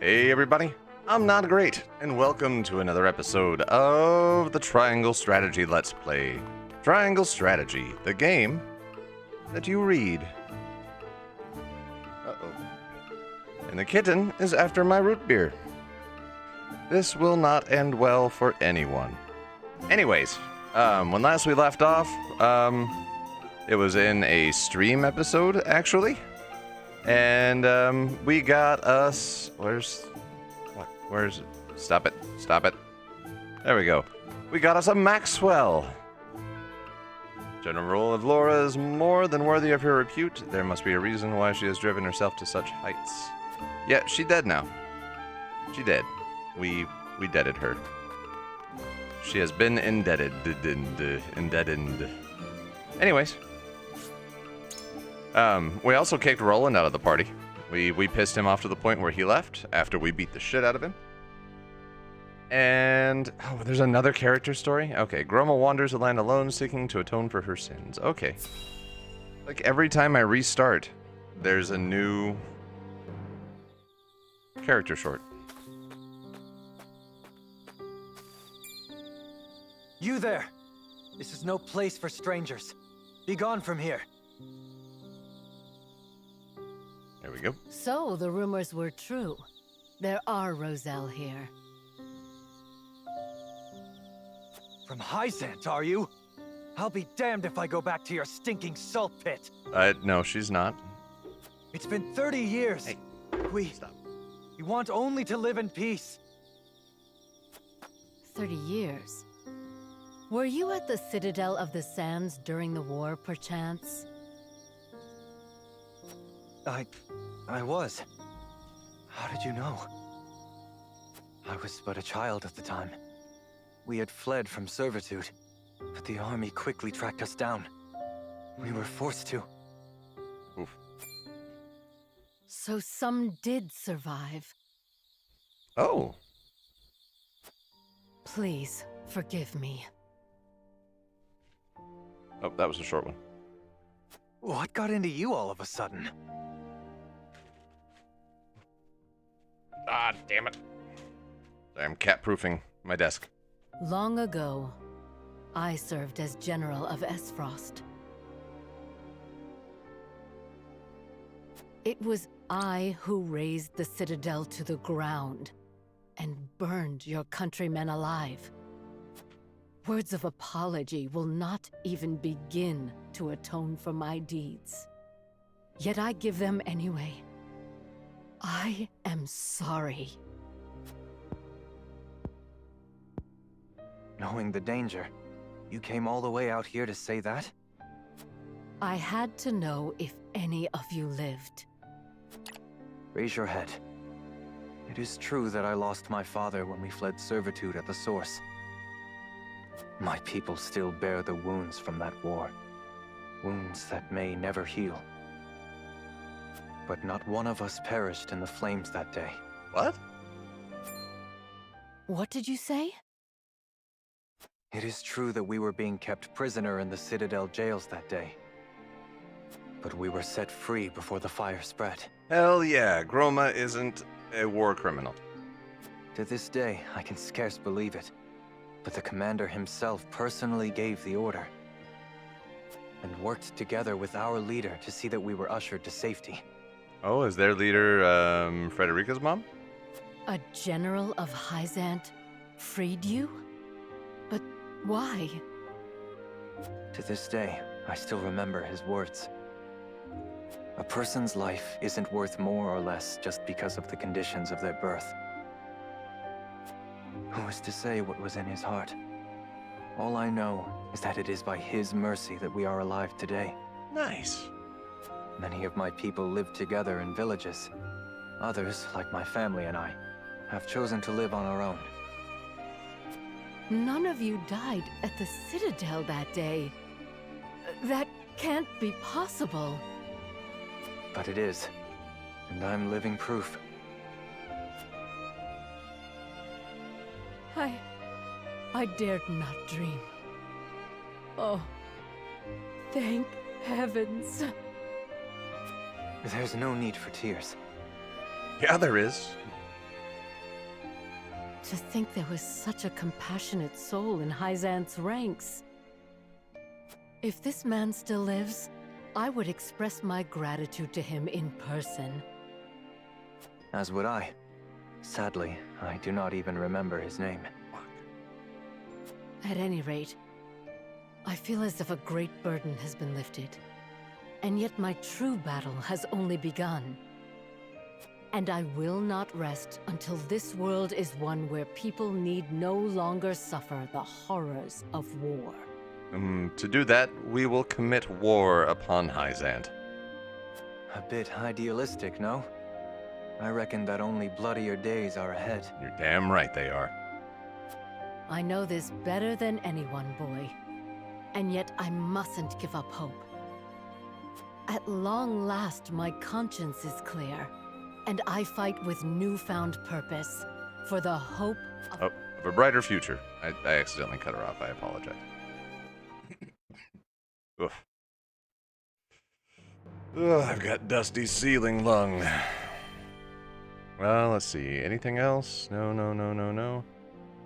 Hey everybody, I'm Not Great, and welcome to another episode of the Triangle Strategy Let's Play. Triangle Strategy, the game that you read. Uh-oh. And the kitten is after my root beer. This will not end well for anyone. Anyways, when last we left off, it was in a stream episode, actually. And, we got us... Where's it? Stop it. There we go. We got us a Maxwell. General of Laura is more than worthy of her repute. There must be a reason why she has driven herself to such heights. Yeah, she dead now. She dead. We deaded her. She has been indebted. Anyways. We also kicked Roland out of the party. We pissed him off to the point where he left after we beat the shit out of him. And, there's another character story? Okay, Groma wanders the land alone, seeking to atone for her sins. Okay. Like, every time I restart, there's a new character short. You there! This is no place for strangers. Be gone from here. There we go. So, the rumors were true. There are Roselle here. From Hyzant, are you? I'll be damned if I go back to your stinking salt pit. No, she's not. It's been 30 years. Hey, stop. We want only to live in peace. 30 years. Were you at the Citadel of the Sands during the war, perchance? I was. How did you know? I was but a child at the time. We had fled from servitude, but the army quickly tracked us down. We were forced to. Oof. So some did survive. Oh. Please, forgive me. Oh, that was a short one. What got into you all of a sudden? Ah, damn it. I'm cat-proofing my desk. Long ago, I served as General of Aesfrost. It was I who razed the Citadel to the ground and burned your countrymen alive. Words of apology will not even begin to atone for my deeds. Yet I give them anyway. I am sorry. Knowing the danger, you came all the way out here to say that? I had to know if any of you lived. Raise your head. It is true that I lost my father when we fled servitude at the source. My people still bear the wounds from that war. Wounds that may never heal. But not one of us perished in the flames that day. What? What did you say? It is true that we were being kept prisoner in the Citadel jails that day. But we were set free before the fire spread. Hell yeah, Groma isn't a war criminal. To this day, I can scarce believe it. But the commander himself personally gave the order. And worked together with our leader to see that we were ushered to safety. Oh, is their leader, Frederica's mom? A general of Hyzant freed you? But why? To this day, I still remember his words. A person's life isn't worth more or less just because of the conditions of their birth. Who is to say what was in his heart? All I know is that it is by his mercy that we are alive today. Nice. Many of my people live together in villages. Others, like my family and I, have chosen to live on our own. None of you died at the Citadel that day. That can't be possible. But it is, and I'm living proof. I dared not dream. Oh, thank heavens. There's no need for tears. Yeah, there is. To think there was such a compassionate soul in Hyzan's ranks. If this man still lives, I would express my gratitude to him in person. As would I. Sadly, I do not even remember his name. At any rate, I feel as if a great burden has been lifted. And yet my true battle has only begun. And I will not rest until this world is one where people need no longer suffer the horrors of war. To do that, we will commit war upon Hyzant. A bit idealistic, no? I reckon that only bloodier days are ahead. You're damn right they are. I know this better than anyone, boy. And yet I mustn't give up hope. At long last, my conscience is clear, and I fight with newfound purpose for the hope of a brighter future. I accidentally cut her off. I apologize. Oof. Ugh, I've got dusty ceiling lung. Well, let's see. Anything else? No.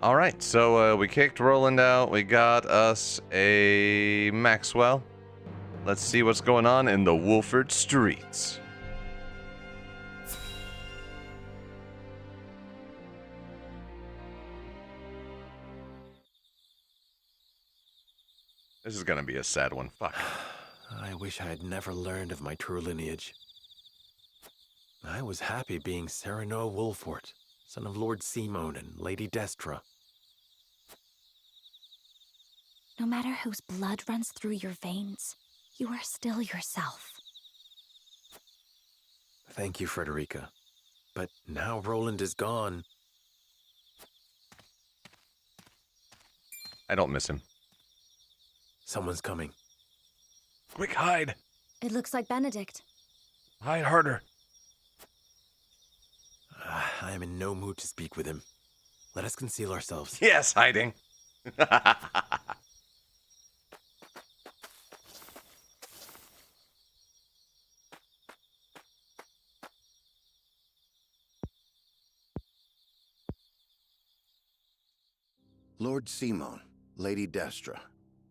All right, so we kicked Roland out. We got us a Maxwell. Let's see what's going on in the Wolford streets. This is gonna be a sad one. Fuck. I wish I had never learned of my true lineage. I was happy being Serenoa Wolfort, son of Lord Simone and Lady Destra. No matter whose blood runs through your veins, you are still yourself. Thank you, Frederica. But now Roland is gone. I don't miss him. Someone's coming. Quick, hide! It looks like Benedict. Hide harder. I am in no mood to speak with him. Let us conceal ourselves. Yes, hiding. Lord Simone, Lady Destra,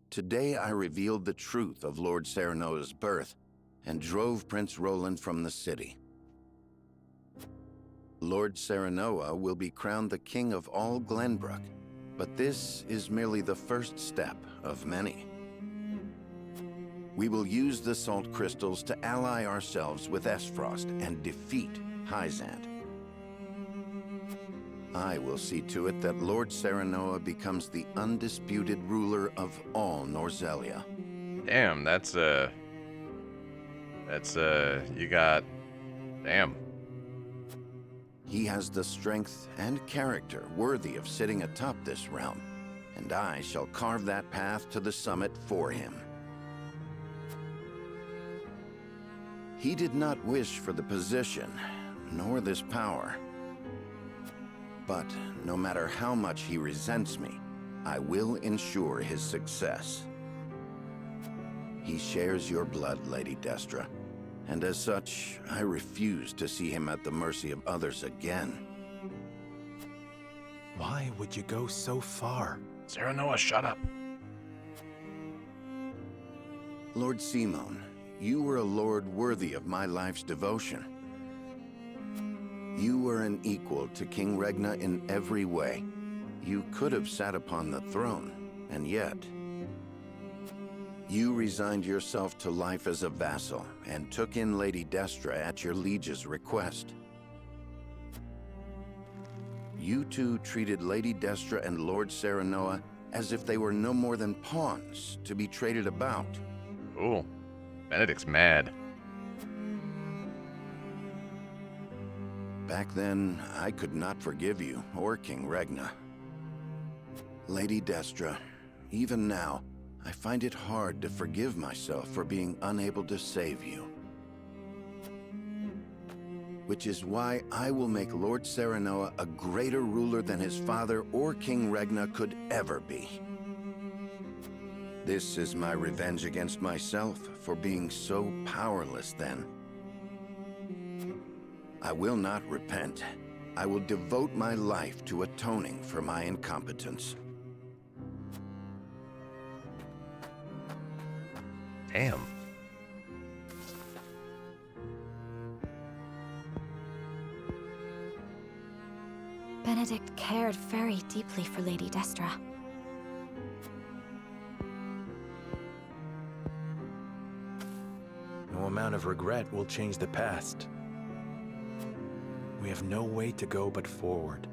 today I revealed the truth of Lord Serenoa's birth and drove Prince Roland from the city. Lord Serenoa will be crowned the king of all Glenbrook, but this is merely the first step of many. We will use the salt crystals to ally ourselves with Aesfrost and defeat Hyzant. I will see to it that Lord Serenoa becomes the undisputed ruler of all Norzelia. Damn, you got, damn. He has the strength and character worthy of sitting atop this realm, and I shall carve that path to the summit for him. He did not wish for the position, nor this power. But no matter how much he resents me, I will ensure his success. He shares your blood, Lady Destra, and as such, I refuse to see him at the mercy of others again. Why would you go so far? Serenoa, shut up. Lord Simone, you were a lord worthy of my life's devotion. You were an equal to King Regna in every way. You could have sat upon the throne, and yet... You resigned yourself to life as a vassal, and took in Lady Destra at your liege's request. You two treated Lady Destra and Lord Serenoa as if they were no more than pawns to be traded about. Ooh, Benedict's mad. Back then, I could not forgive you, or King Regna. Lady Destra, even now, I find it hard to forgive myself for being unable to save you. Which is why I will make Lord Serenoa a greater ruler than his father or King Regna could ever be. This is my revenge against myself for being so powerless then. I will not repent, I will devote my life to atoning for my incompetence. Damn. Benedict cared very deeply for Lady Destra. No amount of regret will change the past. We have no way to go but forward.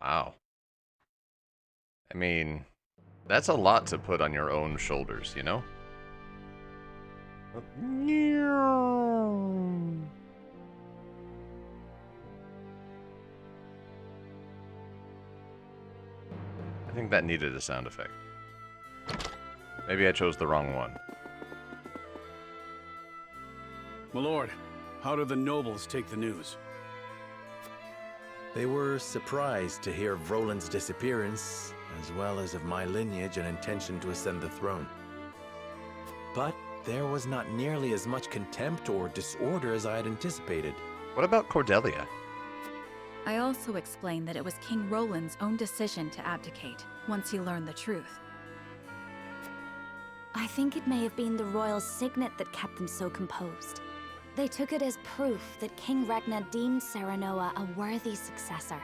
Wow. I mean, that's a lot to put on your own shoulders, you know? I think that needed a sound effect. Maybe I chose the wrong one. My lord, how do the nobles take the news? They were surprised to hear of Roland's disappearance, as well as of my lineage and intention to ascend the throne. But there was not nearly as much contempt or disorder as I had anticipated. What about Cordelia? I also explained that it was King Roland's own decision to abdicate, once he learned the truth. I think it may have been the royal signet that kept them so composed. They took it as proof that King Ragnar deemed Serenoa a worthy successor.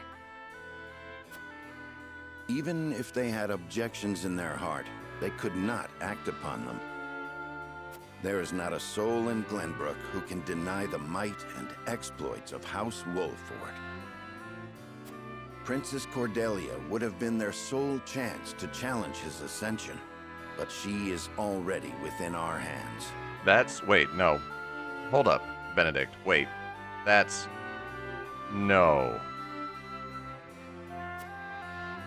Even if they had objections in their heart, they could not act upon them. There is not a soul in Glenbrook who can deny the might and exploits of House Wolford. Princess Cordelia would have been their sole chance to challenge his ascension, but she is already within our hands. Wait, no. Hold up, Benedict. Wait. No.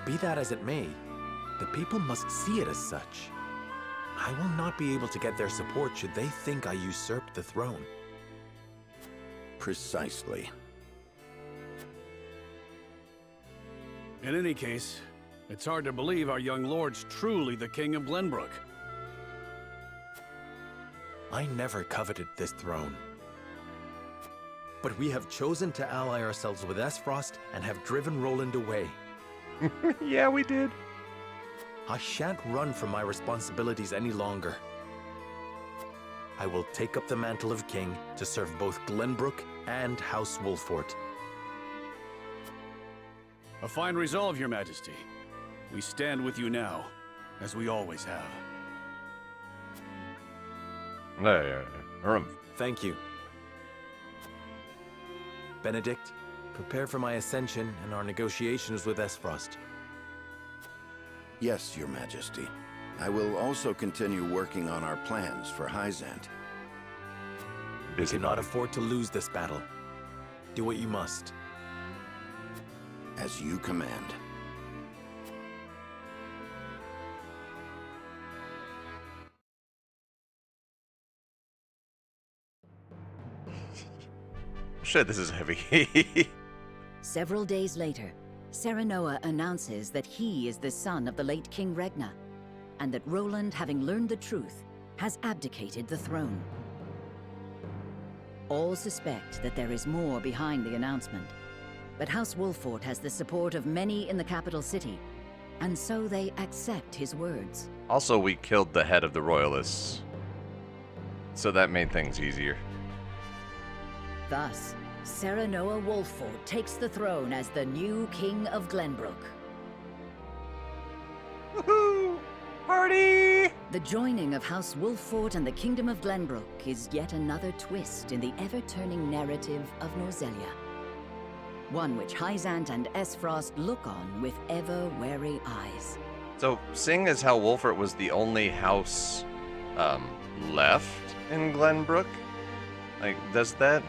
Be that as it may, the people must see it as such. I will not be able to get their support should they think I usurped the throne. Precisely. In any case, it's hard to believe our young lord's truly the King of Glenbrook. I never coveted this throne. But we have chosen to ally ourselves with Aesfrost and have driven Roland away. Yeah, we did. I shan't run from my responsibilities any longer. I will take up the mantle of king to serve both Glenbrook and House Wolford. A fine resolve, Your Majesty. We stand with you now, as we always have. Thank you. Benedict, prepare for my ascension and our negotiations with Aesfrost. Yes, Your Majesty. I will also continue working on our plans for Hyzant. We cannot afford to lose this battle. Do what you must. As you command. Shit, this is heavy. Several days later, Serenoa announces that he is the son of the late King Ragnar, and that Roland, having learned the truth, has abdicated the throne. All suspect that there is more behind the announcement, but House Wolford has the support of many in the capital city, and so they accept his words. Also, we killed the head of the Royalists, so that made things easier. Thus, Serenoa Wolford takes the throne as the new King of Glenbrook. Woohoo! Party! The joining of House Wolford and the Kingdom of Glenbrook is yet another twist in the ever-turning narrative of Norzelia. One which Hyzant and Aesfrost look on with ever-wary eyes. So, seeing as how Wolfert was the only house left in Glenbrook, like, does that...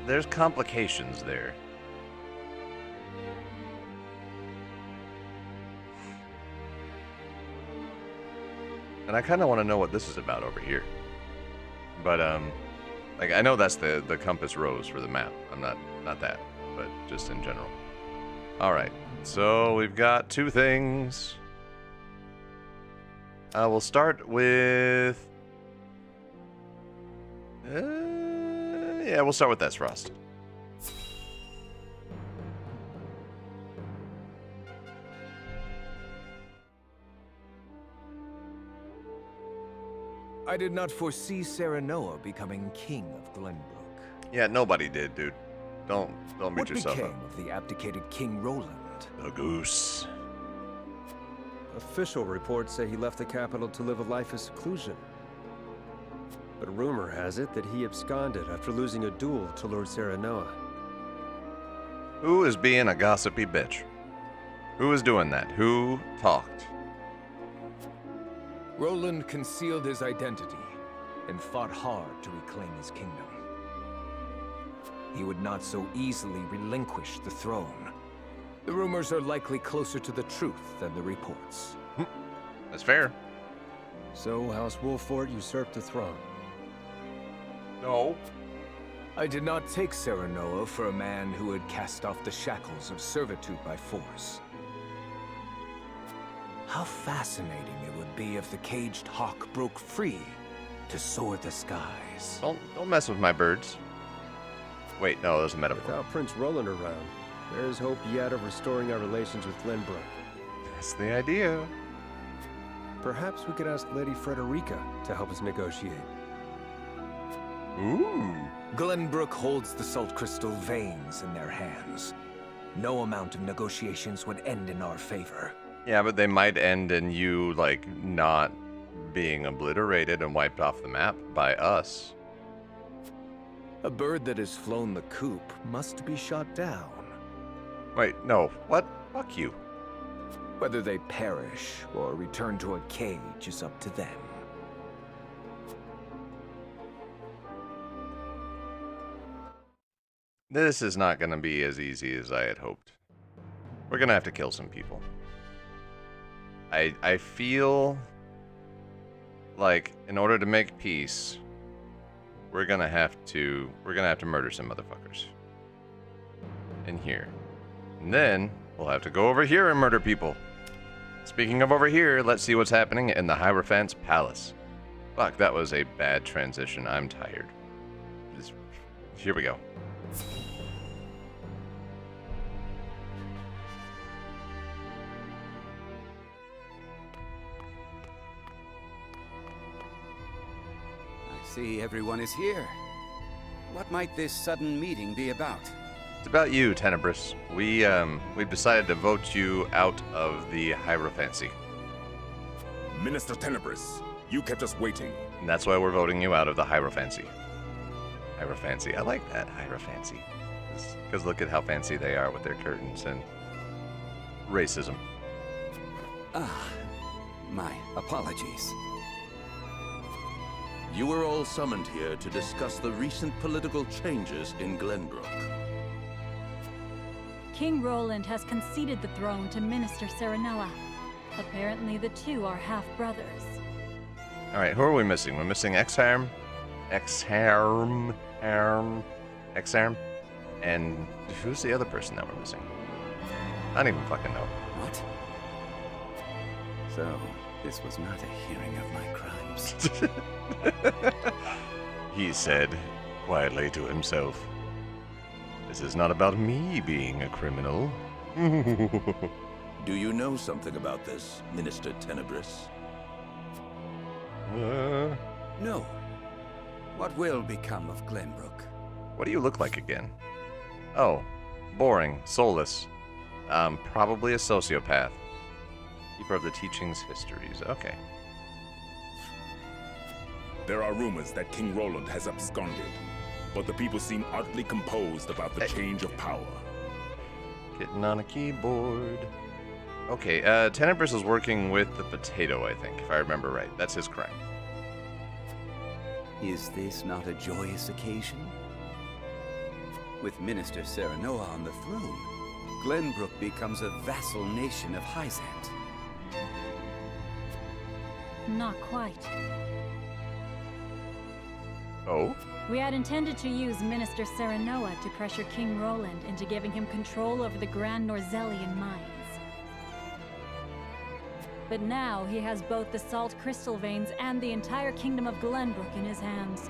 There's complications there. And I kind of want to know what this is about over here. But, like, I know that's the compass rose for the map. I'm not that, but just in general. Alright, so we've got two things. We'll start with... yeah, we'll start with Aesfrost. I did not foresee Serenoa becoming king of Glenbrook. Yeah, nobody did, dude. Don't beat What yourself became up. of the abdicated King Roland? The goose. Official reports say he left the capital to live a life of seclusion. But rumor has it that he absconded after losing a duel to Lord Serenoa. Who is being a gossipy bitch? Who is doing that? Who talked? Roland concealed his identity and fought hard to reclaim his kingdom. He would not so easily relinquish the throne. The rumors are likely closer to the truth than the reports. That's fair. So House Wolford usurped the throne. No. I did not take Serenoa for a man who had cast off the shackles of servitude by force. How fascinating it would be if the caged hawk broke free to soar the skies. Don't mess with my birds. Wait, no, that was a metaphor. Without Prince Roland around, there is hope yet of restoring our relations with Glenbrook. That's the idea. Perhaps we could ask Lady Frederica to help us negotiate. Ooh. Glenbrook holds the salt crystal veins in their hands. No amount of negotiations would end in our favor. Yeah, but they might end in you, like, not being obliterated and wiped off the map by us. A bird that has flown the coop must be shot down. Wait, no. What? Fuck you. Whether they perish or return to a cage is up to them. This is not going to be as easy as I had hoped. We're going to have to kill some people. I feel like in order to make peace, we're going to have to murder some motherfuckers. In here. And then we'll have to go over here and murder people. Speaking of over here, let's see what's happening in the Hierophant's Palace. Fuck, that was a bad transition. I'm tired. Here we go. I see everyone is here. What might this sudden meeting be about? It's about you, Tenebris. We've decided to vote you out of the Hierophancy. Minister Tenebris, you kept us waiting. And that's why we're voting you out of the Hierophancy. Hierophancy. I like that, Hierophancy. Because look at how fancy they are with their curtains and racism. Ah, my apologies. You were all summoned here to discuss the recent political changes in Glenbrook. King Roland has conceded the throne to Minister Serenoa. Apparently the two are half-brothers. Alright, who are we missing? We're missing Exarm, and who's the other person that we're missing? I don't even fucking know. What? So, this was not a hearing of my crimes. He said, quietly to himself, "This is not about me being a criminal." Do you know something about this, Minister Tenebris? No. What will become of Glenbrook? What do you look like again? Oh, boring, soulless. Probably a sociopath. Keeper of the Teachings Histories. Okay. There are rumors that King Roland has absconded, but the people seem oddly composed about the change of power. Getting on a keyboard. Okay, Tenebris is working with the potato, I think, if I remember right. That's his crime. Is this not a joyous occasion? With Minister Serenoa on the throne, Glenbrook becomes a vassal nation of Hyzant. Not quite. Oh? We had intended to use Minister Serenoa to pressure King Roland into giving him control over the Grand Norzelian mines. But now he has both the salt crystal veins and the entire kingdom of Glenbrook in his hands.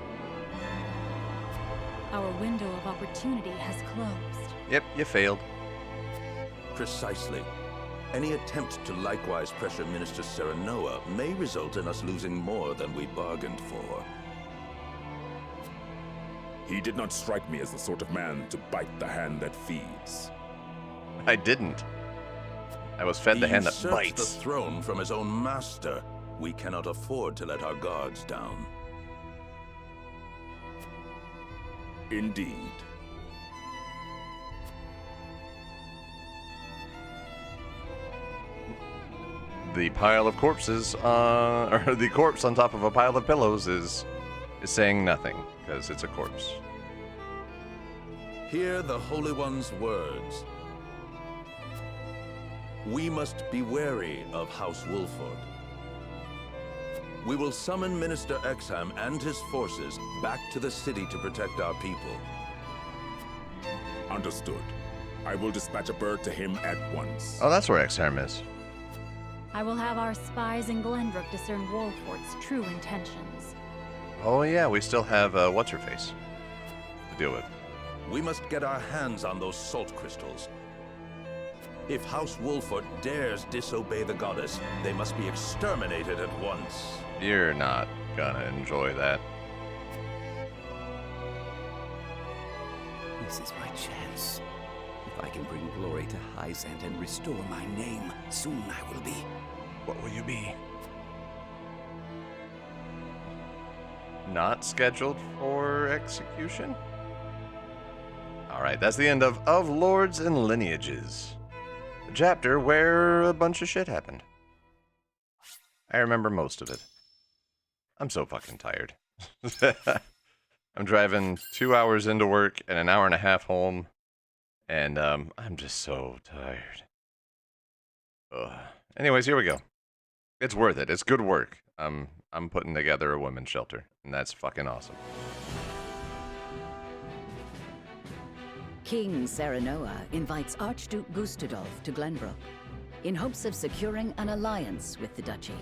Our window of opportunity has closed. Yep, you failed. Precisely. Any attempt to likewise pressure Minister Serenoa may result in us losing more than we bargained for. He did not strike me as the sort of man to bite the hand that feeds. I didn't. I was fed the hand that He usurped bites. the throne from his own master. We cannot afford to let our guards down. Indeed. The pile of corpses, or the corpse on top of a pile of pillows is saying nothing, because it's a corpse. Hear the Holy One's words. We must be wary of House Wolford. We will summon Minister Exham and his forces back to the city to protect our people. Understood. I will dispatch a bird to him at once. Oh, that's where Exham is. I will have our spies in Glenbrook discern Wolford's true intentions. Oh yeah, we still have what's-her-face to deal with. We must get our hands on those salt crystals. If House Wolford dares disobey the goddess, they must be exterminated at once. You're not gonna enjoy that. This is my chance. If I can bring glory to Hyzant and restore my name, soon I will be. What will you be? Not scheduled for execution? Alright, that's the end of Lords and Lineages. The chapter where a bunch of shit happened. I remember most of it. I'm so fucking tired. I'm driving 2 hours into work and an hour and a half home. And I'm just so tired. Ugh. Anyways, here we go. It's worth it. It's good work. I'm putting together a women's shelter, and that's fucking awesome. King Serenoa invites Archduke Gustadolf to Glenbrook in hopes of securing an alliance with the duchy.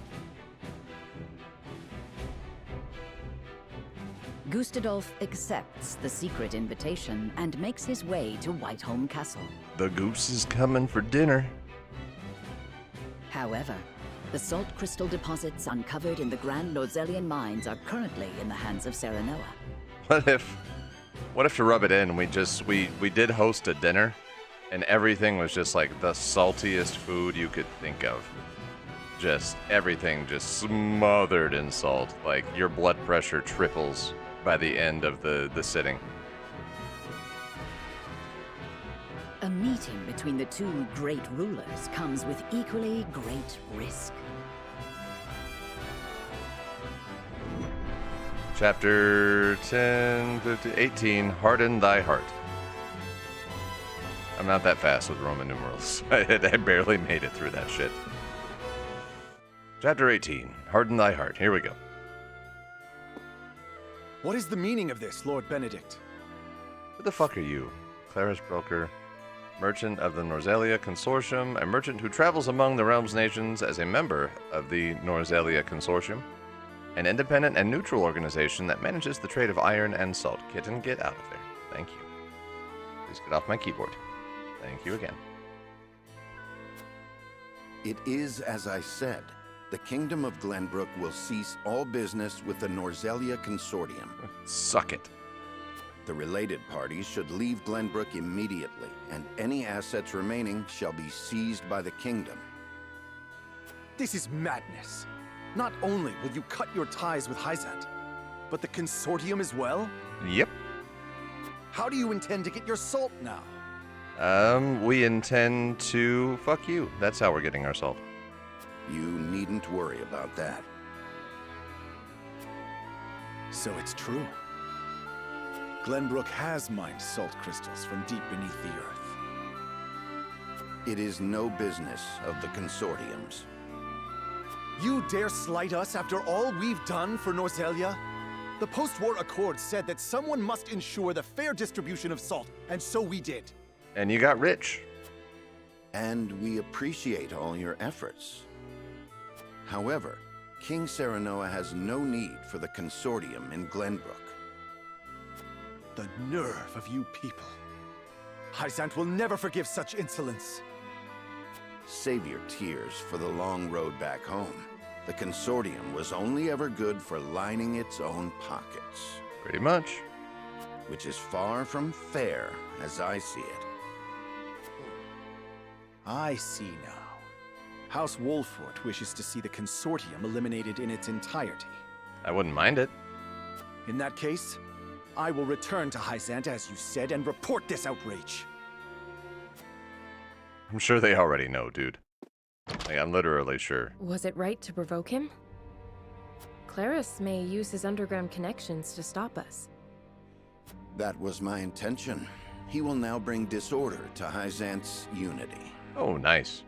Gustadolf accepts the secret invitation and makes his way to Whiteholm Castle. The goose is coming for dinner. However, the salt crystal deposits uncovered in the Grand Norzelian mines are currently in the hands of Serenoa. What if to rub it in, we did host a dinner, and everything was just like the saltiest food you could think of. Just everything just smothered in salt. Like your blood pressure triples by the end of the sitting. A meeting between the two great rulers comes with equally great risk. Chapter 18, Harden Thy Heart. I'm not that fast with Roman numerals. I barely made it through that shit. Chapter 18, Harden Thy Heart. Here we go. What is the meaning of this, Lord Benedict? Who the fuck are you? Claris Broker, merchant of the Norzelia Consortium, a merchant who travels among the realm's nations as a member of the Norzelia Consortium, an independent and neutral organization that manages the trade of iron and salt. Kitten, get out of there. Thank you. Please get off my keyboard. Thank you again. It is as I said. The Kingdom of Glenbrook will cease all business with the Norzelia Consortium. Suck it. The related parties should leave Glenbrook immediately, and any assets remaining shall be seized by the Kingdom. This is madness. Not only will you cut your ties with Hyzant, but the Consortium as well? Yep. How do you intend to get your salt now? We intend to fuck you. That's how we're getting our salt. You needn't worry about that. So it's true. Glenbrook has mined salt crystals from deep beneath the earth. It is no business of the Consortium's. You dare slight us after all we've done for Norzelia? The post-war accord said that someone must ensure the fair distribution of salt, and so we did. And you got rich. And we appreciate all your efforts. However, King Serenoa has no need for the consortium in Glenbrook. The nerve of you people. Hysant will never forgive such insolence. Save your tears for the long road back home. The consortium was only ever good for lining its own pockets. Pretty much. Which is far from fair, as I see it. I see now. House Wolford wishes to see the consortium eliminated in its entirety. I wouldn't mind it. In that case, I will return to Hysant as you said and report this outrage. I'm sure they already know, dude. Like, I'm literally sure. Was it right to provoke him? Claris may use his underground connections to stop us. That was my intention. He will now bring disorder to Hysant's unity. Oh, nice.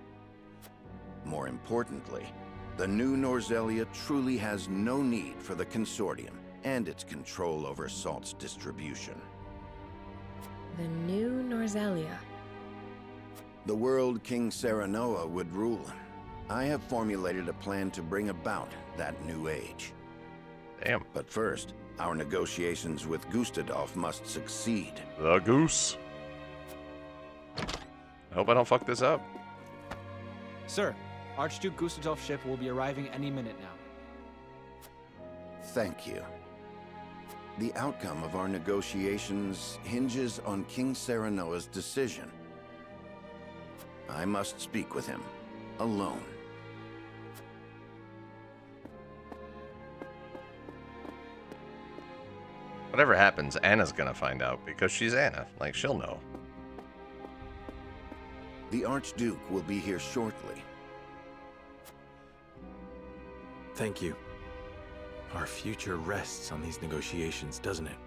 More importantly, the new Norzelia truly has no need for the consortium and its control over salt's distribution. The new Norzelia. The world King Serenoa would rule. I have formulated a plan to bring about that new age. Damn. But first, our negotiations with Gustadolf must succeed. The goose. I hope I don't fuck this up. Sir, Archduke Gustadolf's ship will be arriving any minute now. Thank you. The outcome of our negotiations hinges on King Serenoa's decision. I must speak with him, alone. Whatever happens, Anna's gonna find out because she's Anna. Like, she'll know. The Archduke will be here shortly. Thank you. Our future rests on these negotiations, doesn't it?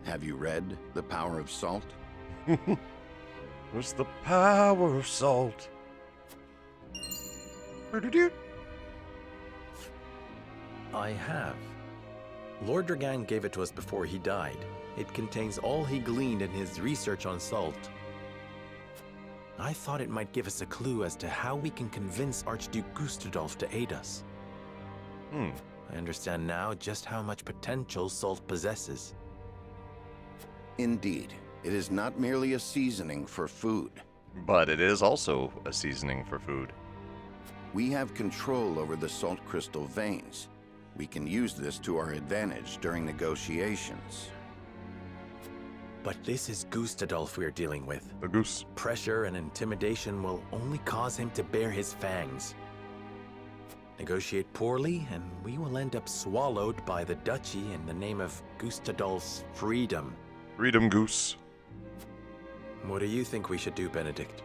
Have you read The Power of Salt? What's the power of salt? I have. Lord Dragan gave it to us before he died. It contains all he gleaned in his research on salt. I thought it might give us a clue as to how we can convince Archduke Gustadolf to aid us. I understand now just how much potential salt possesses. Indeed, it is not merely a seasoning for food. But it is also a seasoning for food. We have control over the salt crystal veins. We can use this to our advantage during negotiations. But this is Gustadolf we're dealing with. The goose. Pressure and intimidation will only cause him to bare his fangs. Negotiate poorly, and we will end up swallowed by the duchy in the name of Gustadolf's freedom. Freedom goose. What do you think we should do, Benedict?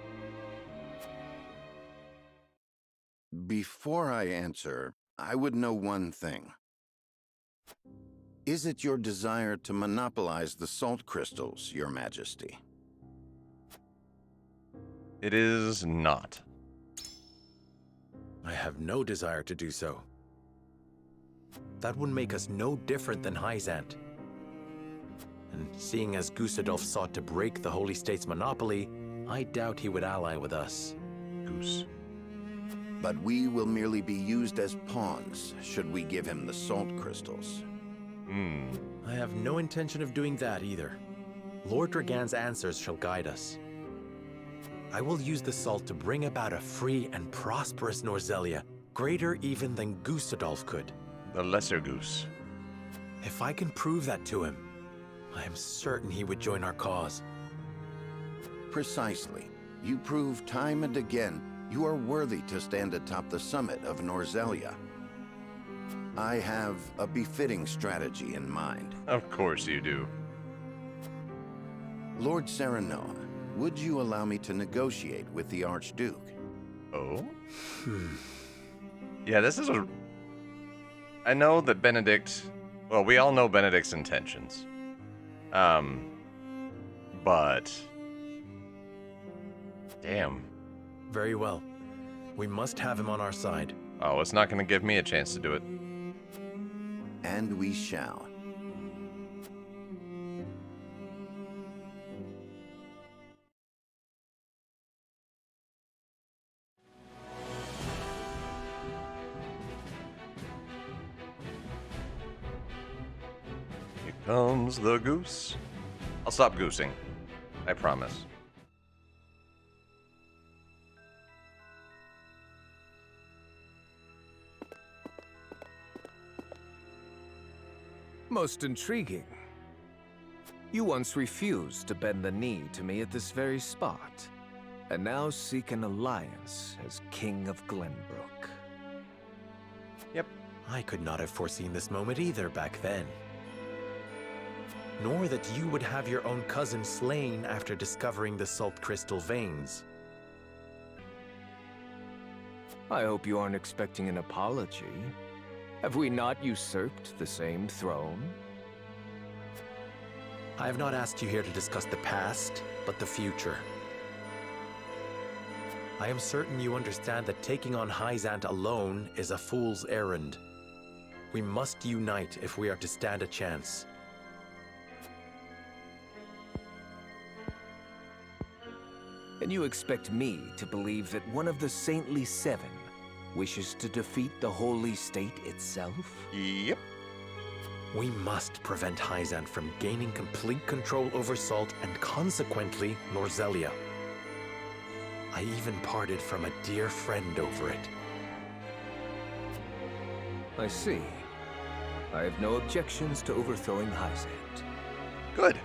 Before I answer, I would know one thing. Is it your desire to monopolize the salt crystals, Your Majesty? It is not. I have no desire to do so. That would make us no different than Hysant. And seeing as Gustadolf sought to break the Holy State's monopoly, I doubt he would ally with us. Goose. But we will merely be used as pawns, should we give him the salt crystals. I have no intention of doing that either. Lord Dragan's answers shall guide us. I will use the salt to bring about a free and prosperous Norzelia, greater even than Gustadolf could. The lesser goose. If I can prove that to him, I am certain he would join our cause. Precisely. You prove time and again you are worthy to stand atop the summit of Norzelia. I have a befitting strategy in mind. Of course you do. Lord Serenoa, would you allow me to negotiate with the Archduke? Oh? Yeah, this is a... I know that Benedict... Well, we all know Benedict's intentions. But... Damn. Very well. We must have him on our side. Oh, it's not going to give me a chance to do it. And we shall. comes the goose. I'll stop goosing. I promise. Most intriguing. You once refused to bend the knee to me at this very spot, and now seek an alliance as King of Glenbrook. Yep, I could not have foreseen this moment either back then. Nor that you would have your own cousin slain after discovering the salt crystal veins. I hope you aren't expecting an apology. Have we not usurped the same throne? I have not asked you here to discuss the past, but the future. I am certain you understand that taking on Hyzant alone is a fool's errand. We must unite if we are to stand a chance. And you expect me to believe that one of the Saintly Seven wishes to defeat the Holy State itself? Yep. We must prevent Hyzant from gaining complete control over Salt and consequently Norzelia. I even parted from a dear friend over it. I see. I have no objections to overthrowing Hyzant. Good.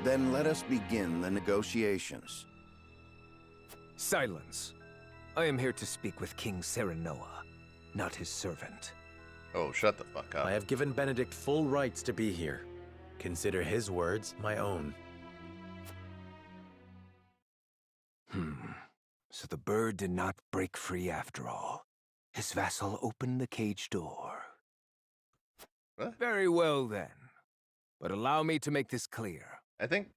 Then let us begin the negotiations. Silence. I am here to speak with King Serenoa, not his servant. Oh, shut the fuck up. I have given Benedict full rights to be here. Consider his words my own. So the bird did not break free after all. His vassal opened the cage door. What? Very well then. But allow me to make this clear. I think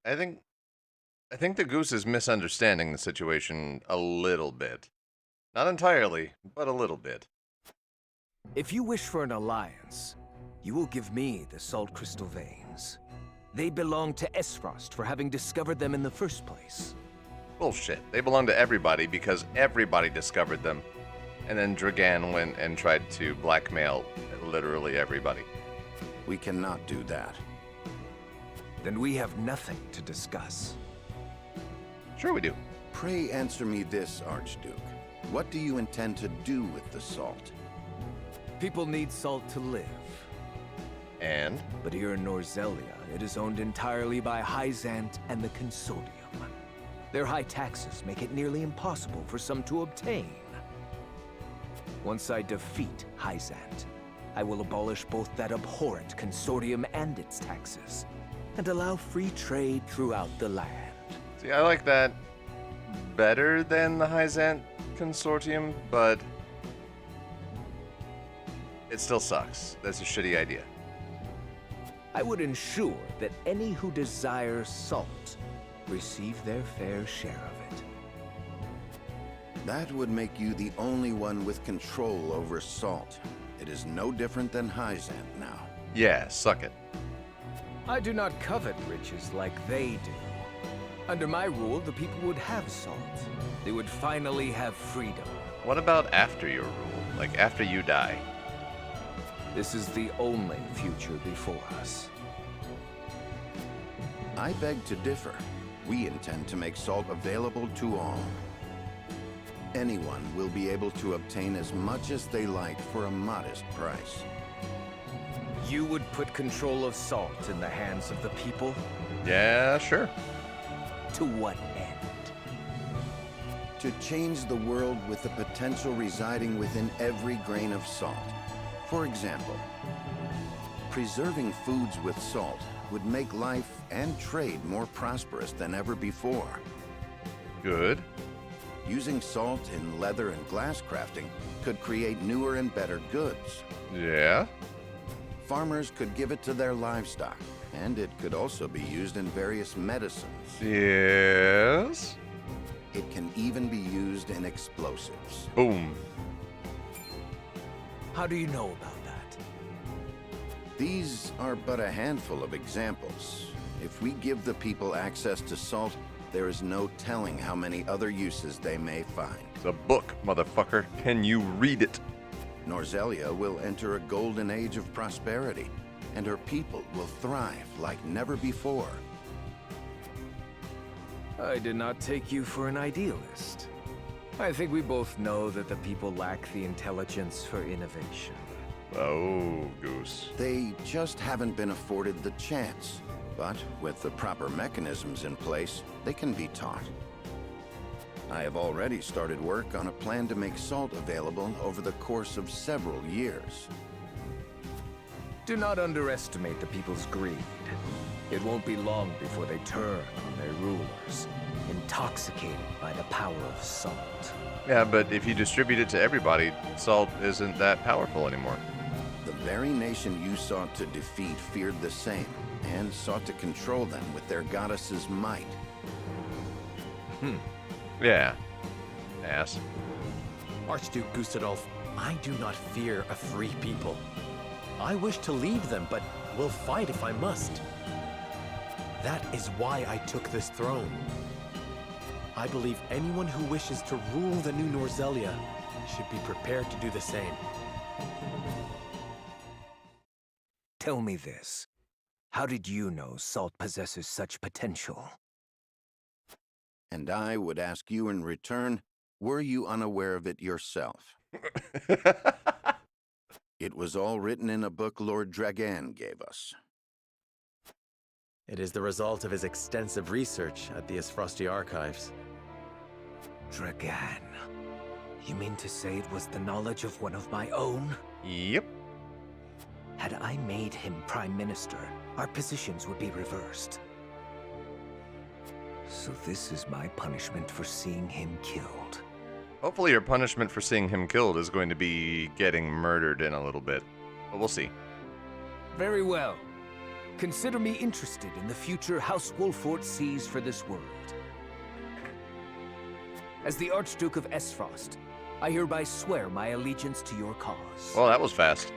the goose is misunderstanding the situation a little bit. Not entirely, but a little bit. If you wish for an alliance, you will give me the salt crystal veins. They belong to Aesfrost for having discovered them in the first place. Bullshit. They belong to everybody because everybody discovered them. And then Dragan went and tried to blackmail literally everybody. We cannot do that. Then we have nothing to discuss. Sure we do. Pray answer me this, Archduke. What do you intend to do with the salt? People need salt to live. And? But here in Norzelia, it is owned entirely by Hyzant and the Consortium. Their high taxes make it nearly impossible for some to obtain. Once I defeat Hyzant, I will abolish both that abhorrent Consortium and its taxes, and allow free trade throughout the land. See, I like that better than the Hyzant Consortium, but it still sucks. That's a shitty idea. I would ensure that any who desire salt receive their fair share of it. That would make you the only one with control over salt. It is no different than Hyzant now. Yeah, suck it. I do not covet riches like they do. Under my rule, the people would have salt. They would finally have freedom. What about after your rule? Like after you die? This is the only future before us. I beg to differ. We intend to make salt available to all. Anyone will be able to obtain as much as they like for a modest price. You would put control of salt in the hands of the people? Yeah, sure. To what end? To change the world with the potential residing within every grain of salt. For example, preserving foods with salt would make life and trade more prosperous than ever before. Good. Using salt in leather and glass crafting could create newer and better goods. Yeah. Farmers could give it to their livestock, and it could also be used in various medicines. Yes. It can even be used in explosives. Boom. How do you know about that? These are but a handful of examples. If we give the people access to salt, there is no telling how many other uses they may find. It's a book, motherfucker. Can you read it? Norzelia will enter a golden age of prosperity. and her people will thrive like never before. I did not take you for an idealist. I think we both know that the people lack the intelligence for innovation. Oh, Goose. They just haven't been afforded the chance. But with the proper mechanisms in place, they can be taught. I have already started work on a plan to make salt available over the course of several years. Do not underestimate the people's greed. It won't be long before they turn on their rulers, intoxicated by the power of salt. Yeah, but if you distribute it to everybody, salt isn't that powerful anymore. The very nation you sought to defeat feared the same, and sought to control them with their goddess's might. Yeah. Ass. Archduke Gustadolf, I do not fear a free people. I wish to lead them, but will fight if I must. That is why I took this throne. I believe anyone who wishes to rule the new Norzelia should be prepared to do the same. Tell me this. How did you know salt possesses such potential? And I would ask you in return, were you unaware of it yourself? It was all written in a book Lord Dragan gave us. It is the result of his extensive research at the Aesfrosti archives. Dragan. You mean to say it was the knowledge of one of my own? Yep. Had I made him Prime Minister, our positions would be reversed. So this is my punishment for seeing him killed. Hopefully your punishment for seeing him killed is going to be getting murdered in a little bit. But we'll see. Very well. Consider me interested in the future House Wolfort sees for this world. As the Archduke of Aesfrost, I hereby swear my allegiance to your cause. Well, that was fast.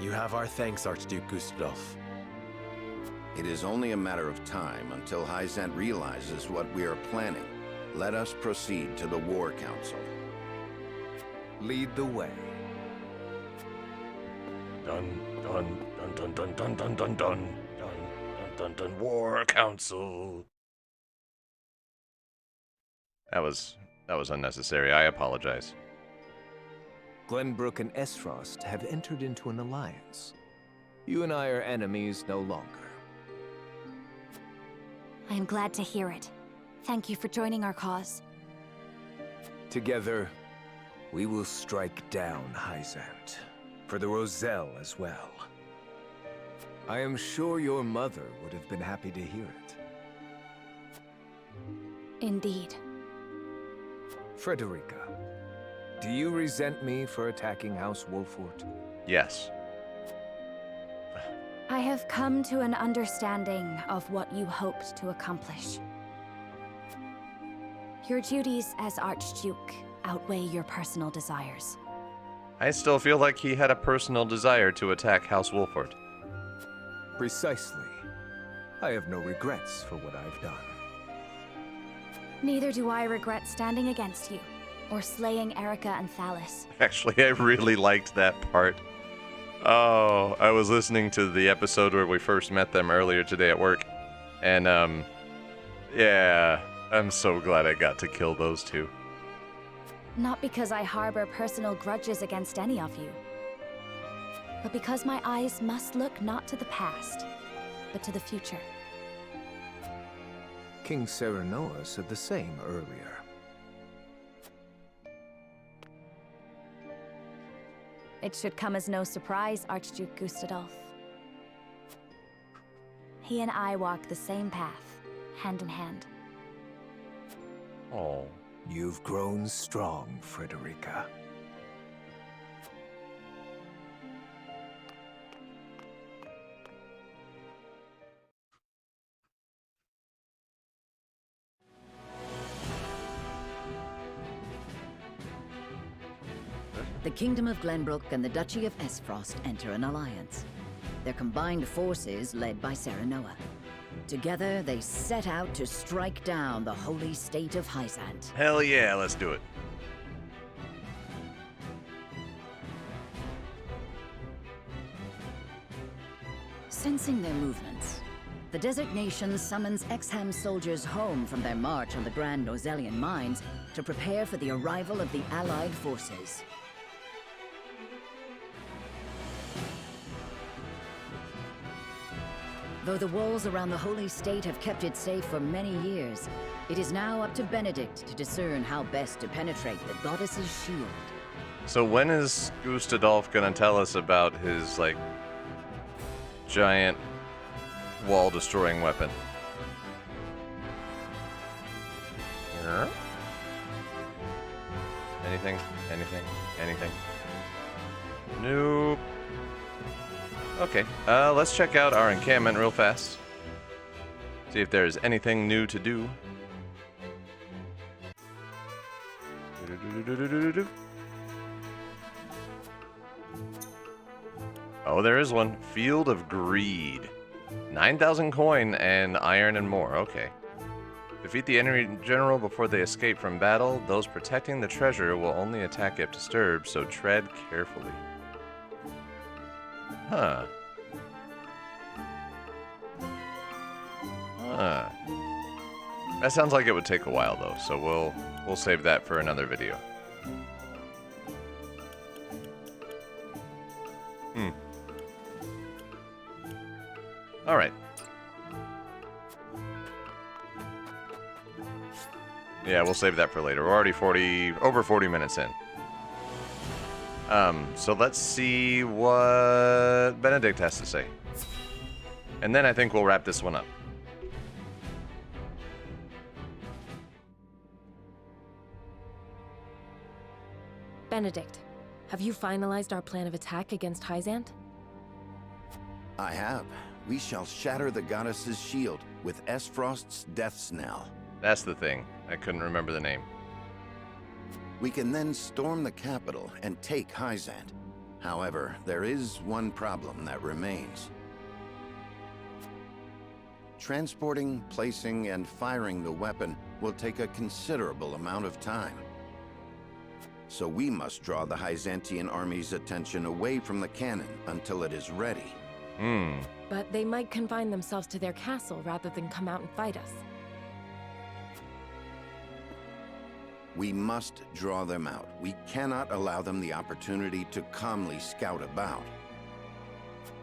You have our thanks, Archduke Gustadolf. It is only a matter of time until Hyzant realizes what we are planning. Let us proceed to the War Council. Lead the way. Dun dun dun dun dun dun dun dun dun dun dun War Council. That was unnecessary. I apologize. Glenbrook and Aesfrost have entered into an alliance. You and I are enemies no longer. I am glad to hear it. Thank you for joining our cause. Together, we will strike down Hyzant. For the Roselle as well. I am sure your mother would have been happy to hear it. Indeed. Frederica, do you resent me for attacking House Wolfort? Yes. I have come to an understanding of what you hoped to accomplish. Your duties as Archduke outweigh your personal desires. I still feel like he had a personal desire to attack House Wolfort. Precisely. I have no regrets for what I've done. Neither do I regret standing against you, or slaying Erica and Thalis. Actually, I really liked that part. Oh, I was listening to the episode where we first met them earlier today at work. And, yeah, I'm so glad I got to kill those two. Not because I harbor personal grudges against any of you, but because my eyes must look not to the past, but to the future. King Serenoa said the same earlier. It should come as no surprise, Archduke Gustadolf. He and I walk the same path, hand in hand. Oh. You've grown strong, Frederica. The Kingdom of Glenbrook and the Duchy of Aesfrost enter an alliance. Their combined forces led by Serenoa. Together, they set out to strike down the holy state of Hyzant. Hell yeah, let's do it. Sensing their movements, the designation summons Exham soldiers home from their march on the Grand Norzelian mines to prepare for the arrival of the Allied forces. Though the walls around the Holy State have kept it safe for many years, it is now up to Benedict to discern how best to penetrate the goddess's shield. So when is Gustadolf gonna tell us about his, like, giant wall-destroying weapon? Yeah. Anything? Anything? Anything? Nope. Okay, let's check out our encampment real fast. See if there's anything new to do. Oh, there is one. Field of Greed. 9,000 coin and iron and more. Okay. Defeat the enemy general before they escape from battle. Those protecting the treasure will only attack if disturbed, so tread carefully. Huh. Huh. That sounds like it would take a while though, so we'll save that for another video. All right. Yeah, we'll save that for later. We're already over 40 minutes in. So let's see what Benedict has to say. And then I think we'll wrap this one up. Benedict, have you finalized our plan of attack against Hyzant? I have. We shall shatter the goddess's shield with Aesfrost's death's knell. That's the thing. I couldn't remember the name. We can then storm the capital and take Hyzant. However, there is one problem that remains. Transporting, placing, and firing the weapon will take a considerable amount of time. So we must draw the Hyzantian army's attention away from the cannon until it is ready. But they might confine themselves to their castle rather than come out and fight us. We must draw them out. We cannot allow them the opportunity to calmly scout about.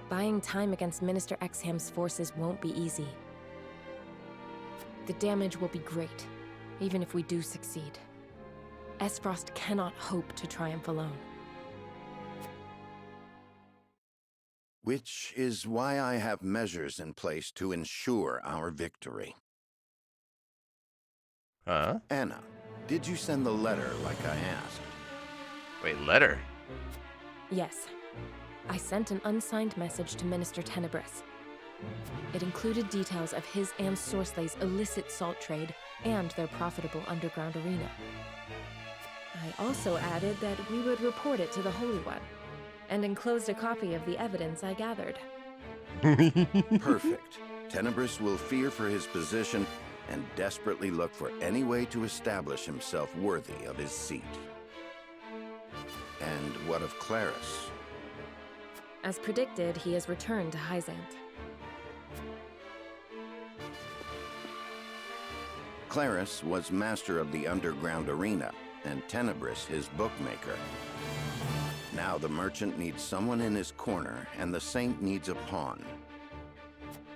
Buying time against Minister Exham's forces won't be easy. The damage will be great, even if we do succeed. Aesfrost cannot hope to triumph alone. Which is why I have measures in place to ensure our victory. Huh? Anna, did you send the letter like I asked? Wait, letter? Yes. I sent an unsigned message to Minister Tenebris. It included details of his and Sorslay's illicit salt trade and their profitable underground arena. I also added that we would report it to the Holy One, and enclosed a copy of the evidence I gathered. Perfect. Tenebris will fear for his position and desperately look for any way to establish himself worthy of his seat. And what of Claris? As predicted, he has returned to Hyzant. Claris was master of the underground arena, and Tenebris his bookmaker. Now the merchant needs someone in his corner, and the saint needs a pawn.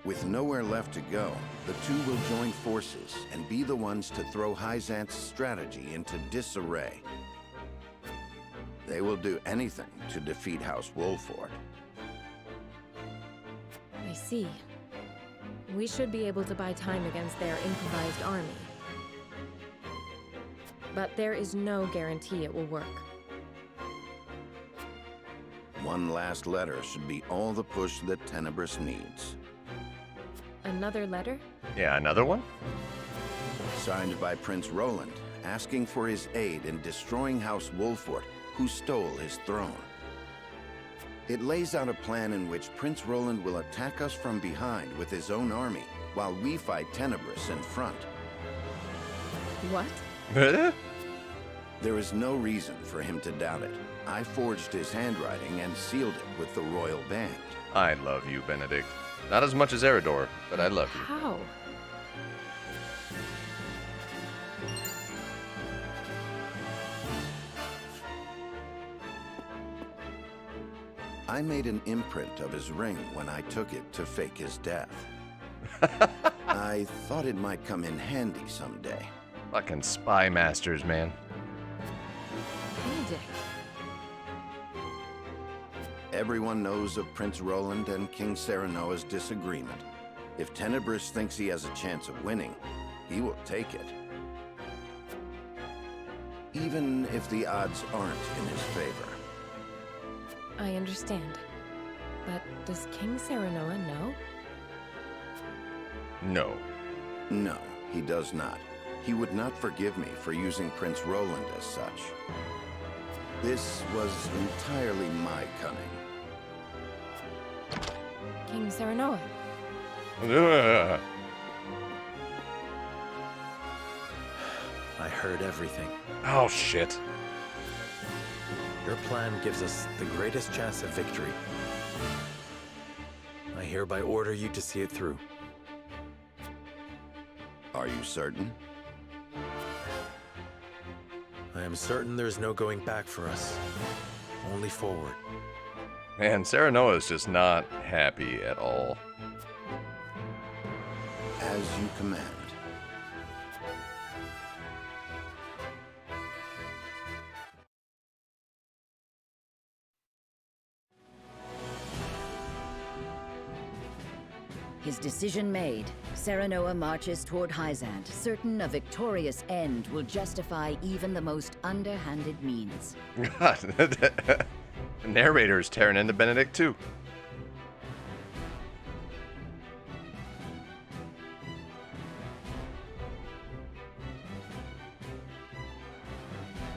With nowhere left to go, the two will join forces and be the ones to throw Hyzant's strategy into disarray. They will do anything to defeat House Wolford. I see. We should be able to buy time against their improvised army. But there is no guarantee it will work. One last letter should be all the push that Tenebris needs. Another letter? Yeah, another one? Signed by Prince Roland, asking for his aid in destroying House Wolford, who stole his throne. It lays out a plan in which Prince Roland will attack us from behind with his own army, while we fight Tenebris in front. What? There is no reason for him to doubt it. I forged his handwriting and sealed it with the royal band. I love you, Benedict. Not as much as Eridor, but I love you. How? I made an imprint of his ring when I took it to fake his death. I thought it might come in handy someday. Fucking spy masters, man. Benedict. Everyone knows of Prince Roland and King Serenoa's disagreement. If Tenebris thinks he has a chance of winning, he will take it. Even if the odds aren't in his favor. I understand. But does King Serenoa know? No. No, he does not. He would not forgive me for using Prince Roland as such. This was entirely my cunning. King Serenoa. I heard everything. Oh, shit. Your plan gives us the greatest chance of victory. I hereby order you to see it through. Are you certain? I am certain there's no going back for us. Only forward. Man, Serenoa is just not happy at all. As you command. His decision made, Serenoa marches toward Hyzant, certain a victorious end will justify even the most underhanded means. God, the narrator is tearing into Benedict too.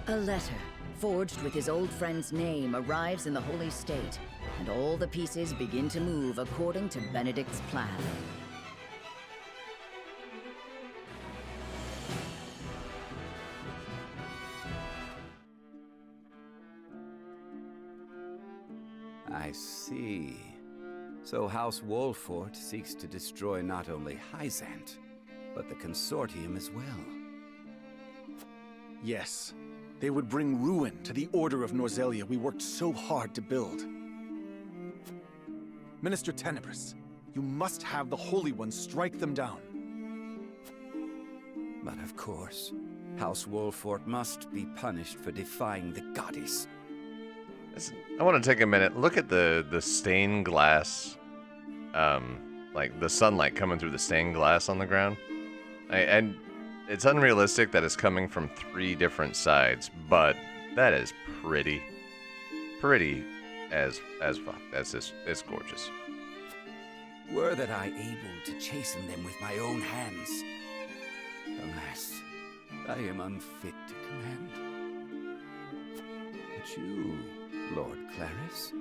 A letter, forged with his old friend's name, arrives in the Holy State, and all the pieces begin to move according to Benedict's plan. I see. So House Wolfort seeks to destroy not only Hyzant, but the Consortium as well. Yes. They would bring ruin to the Order of Norzelia we worked so hard to build. Minister Tenebris, you must have the Holy Ones strike them down. But of course, House Wolfort must be punished for defying the goddess. I want to take a minute. Look at the stained glass, like the sunlight coming through the stained glass on the ground. And it's unrealistic that it's coming from 3 different sides, but that is pretty as fuck. It's gorgeous. Were that I able to chasten them with my own hands. Alas, I am unfit to command. But you, Lord Claris,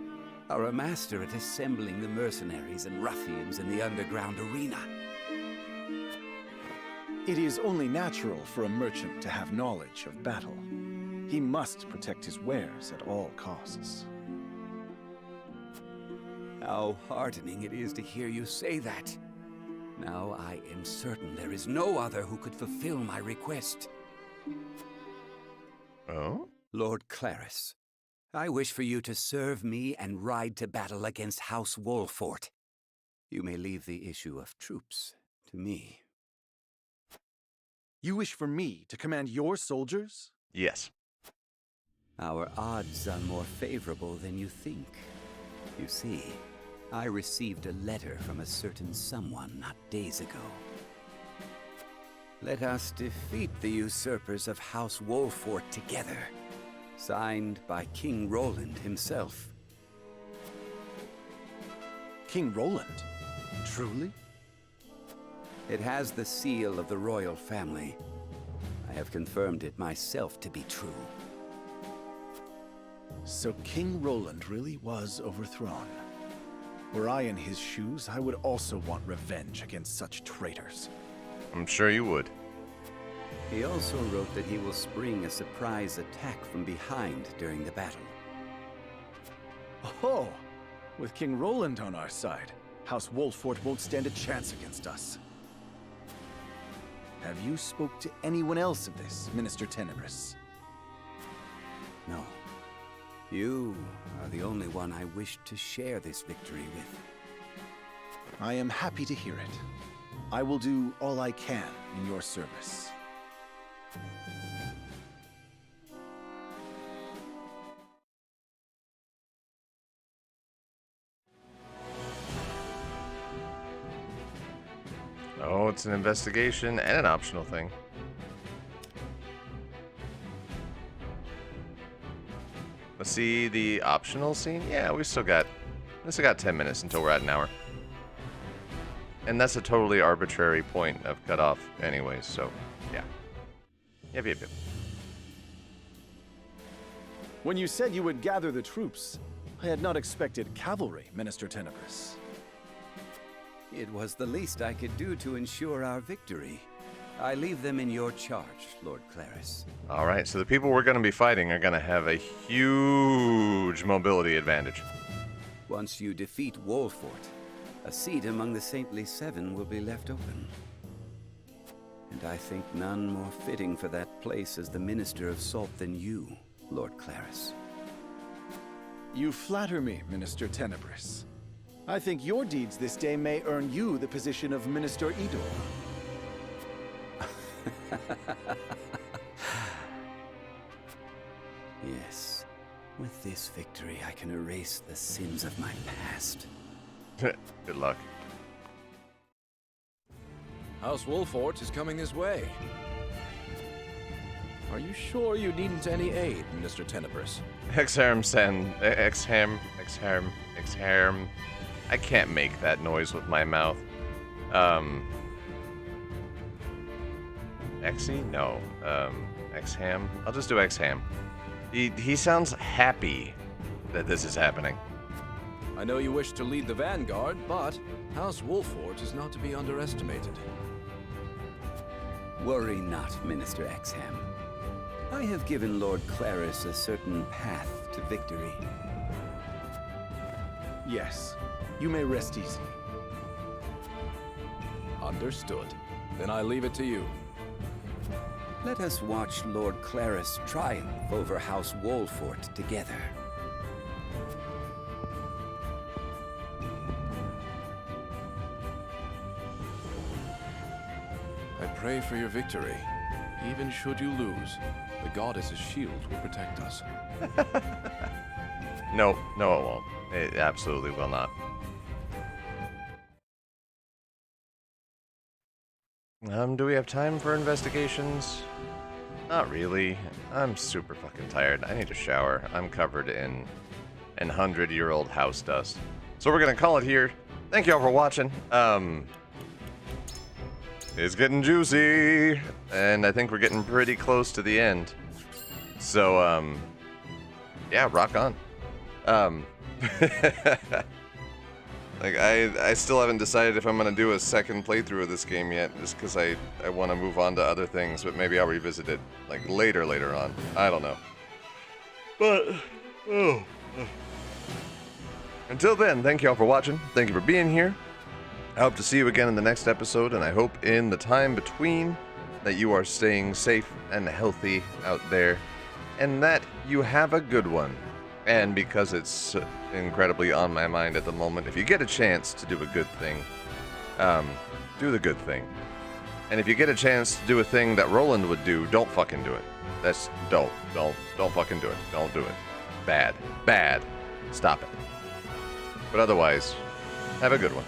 are a master at assembling the mercenaries and ruffians in the underground arena. It is only natural for a merchant to have knowledge of battle. He must protect his wares at all costs. How heartening it is to hear you say that. Now I am certain there is no other who could fulfill my request. Oh? Lord Claris, I wish for you to serve me and ride to battle against House Wolfort. You may leave the issue of troops to me. You wish for me to command your soldiers? Yes. Our odds are more favorable than you think. You see, I received a letter from a certain someone not days ago. Let us defeat the usurpers of House Wolfort together. Signed by King Roland himself. King Roland? Truly? It has the seal of the royal family. I have confirmed it myself to be true. So King Roland really was overthrown. Were I in his shoes, I would also want revenge against such traitors. I'm sure you would. He also wrote that he will spring a surprise attack from behind during the battle. Oh, with King Roland on our side. House Wolfort won't stand a chance against us. Have you spoke to anyone else of this, Minister Tenebris? No. You are the only one I wish to share this victory with. I am happy to hear it. I will do all I can in your service. Oh, it's an investigation and an optional thing. Let's see the optional scene. Yeah, we still got 10 minutes until we're at an hour. And that's a totally arbitrary point of cutoff anyways, so yeah. Yep. When you said you would gather the troops, I had not expected cavalry, Minister Tenebris. It was the least I could do to ensure our victory. I leave them in your charge, Lord Claris. Alright, so the people we're going to be fighting are going to have a huge mobility advantage. Once you defeat Wolfort, a seat among the Saintly Seven will be left open. And I think none more fitting for that place as the Minister of Salt than you, Lord Claris. You flatter me, Minister Tenebris. I think your deeds this day may earn you the position of Minister Idor. Yes. With this victory, I can erase the sins of my past. Good luck. House Wolfort is coming this way. Are you sure you needn't any aid, Mr. Tenebris? Exharm. I can't make that noise with my mouth. Exy? No. Exham? I'll just do Exham. He sounds happy that this is happening. I know you wish to lead the vanguard, but House Wolfort is not to be underestimated. Worry not, Minister Exham. I have given Lord Claris a certain path to victory. Yes, you may rest easy. Understood. Then I leave it to you. Let us watch Lord Claris triumph over House Wolfort together. I pray for your victory. Even should you lose, the goddess's shield will protect us. No, it won't. It absolutely will not. Do we have time for investigations? Not really. I'm super fucking tired. I need a shower. I'm covered in 100-year-old house dust. So we're gonna call it here. Thank you all for watching. It's getting juicy, and I think we're getting pretty close to the end. So, yeah, rock on. Like, I still haven't decided if I'm gonna do a second playthrough of this game yet, just because I want to move on to other things, but maybe I'll revisit it, like, later on. I don't know. But, until then, thank you all for watching. Thank you for being here. I hope to see you again in the next episode, and I hope in the time between that you are staying safe and healthy out there, and that you have a good one. And because it's incredibly on my mind at the moment, if you get a chance to do a good thing, do the good thing. And if you get a chance to do a thing that Roland would do, don't fucking do it. Don't fucking do it. Don't do it. Bad. Stop it. But otherwise, have a good one.